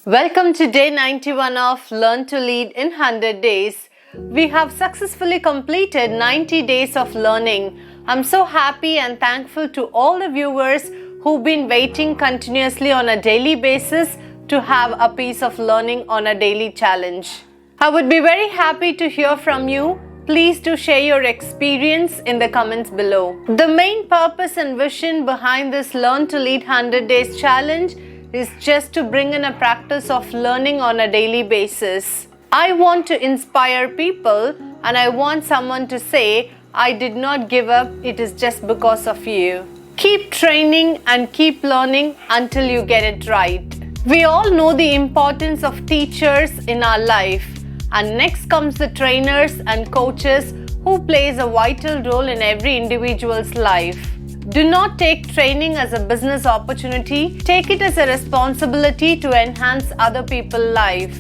Welcome to day 91 of Learn to Lead in 100 Days. We have successfully completed 90 days of learning. I'm so happy and thankful to all the viewers who've been waiting continuously on a daily basis to have a piece of learning on a daily challenge. I would be very happy to hear from you. Please do share your experience in the comments below. The main purpose and vision behind this Learn to Lead 100 Days challenge is just to bring in a practice of learning on a daily basis. I want to inspire people and I want someone to say, I did not give up, it is just because of you. Keep training and keep learning until you get it right. We all know the importance of teachers in our life. And next comes the trainers and coaches who plays a vital role in every individual's life. Do not take training as a business opportunity. Take it as a responsibility to enhance other people's life.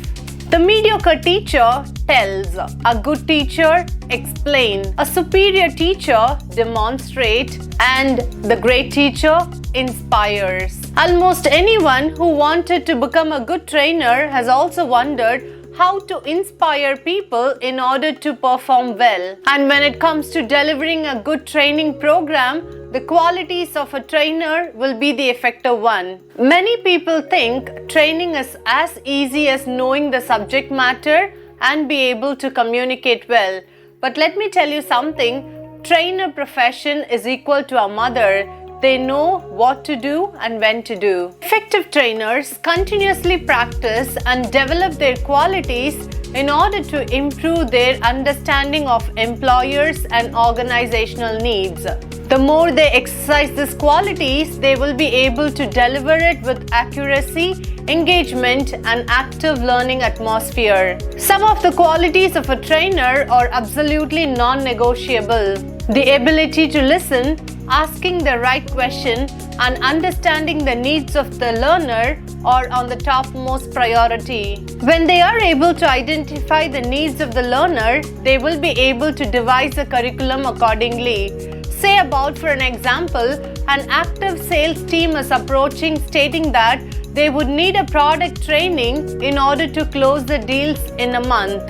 The mediocre teacher tells, a good teacher explains, a superior teacher demonstrates, and the great teacher inspires. Almost anyone who wanted to become a good trainer has also wondered how to inspire people in order to perform well. And when it comes to delivering a good training program, the qualities of a trainer will be the effective one. Many people think training is as easy as knowing the subject matter and be able to communicate well. But let me tell you something, trainer profession is equal to a mother. They know what to do and when to do. Effective trainers continuously practice and develop their qualities in order to improve their understanding of employers and organizational needs. The more they exercise these qualities, they will be able to deliver it with accuracy, engagement, and active learning atmosphere. Some of the qualities of a trainer are absolutely non-negotiable. The ability to listen, asking the right question, and understanding the needs of the learner are on the topmost priority. When they are able to identify the needs of the learner, they will be able to devise a curriculum accordingly. Say about, for an example, an active sales team is approaching stating that they would need a product training in order to close the deals in a month.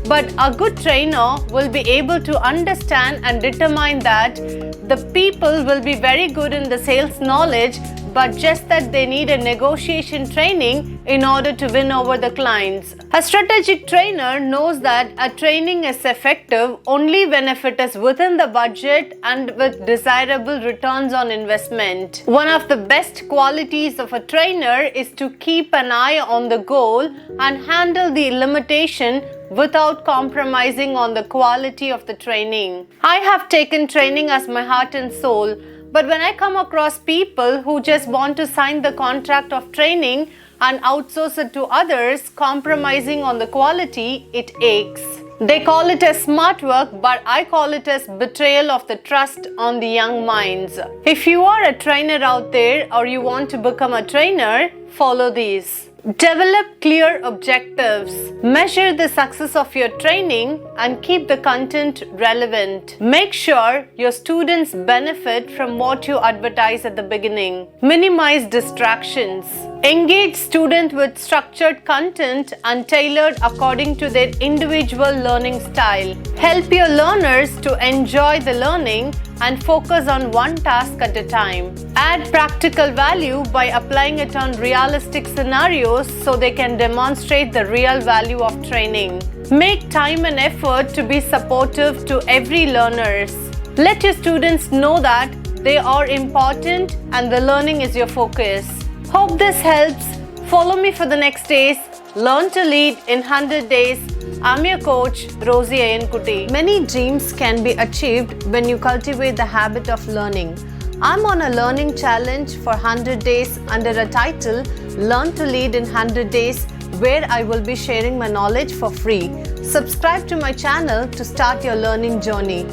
But a good trainer will be able to understand and determine that the people will be very good in the sales knowledge, but just that they need a negotiation training in order to win over the clients. A strategic trainer knows that a training is effective only when if it is within the budget and with desirable returns on investment. One of the best qualities of a trainer is to keep an eye on the goal and handle the limitation without compromising on the quality of the training. I have taken training as my heart and soul, but when I come across people who just want to sign the contract of training and outsource it to others, compromising on the quality, it aches. They call it as smart work, but I call it as betrayal of the trust on the young minds. If you are a trainer out there or you want to become a trainer, follow these. Develop clear objectives. Measure the success of your training and keep the content relevant. Make sure your students benefit from what you advertise at the beginning. Minimize distractions. Engage students with structured content and tailored according to their individual learning style. Help your learners to enjoy the learning and focus on one task at a time. Add practical value by applying it on realistic scenarios so they can demonstrate the real value of training. Make time and effort to be supportive to every learners. Let your students know that they are important and the learning is your focus. Hope this helps. Follow me for the next days. Learn to Lead in 100 Days. I'm your coach, Rosie Ayankutti. Many dreams can be achieved when you cultivate the habit of learning. I'm on a learning challenge for 100 days under a title, Learn to Lead in 100 Days, where I will be sharing my knowledge for free. Subscribe to my channel to start your learning journey.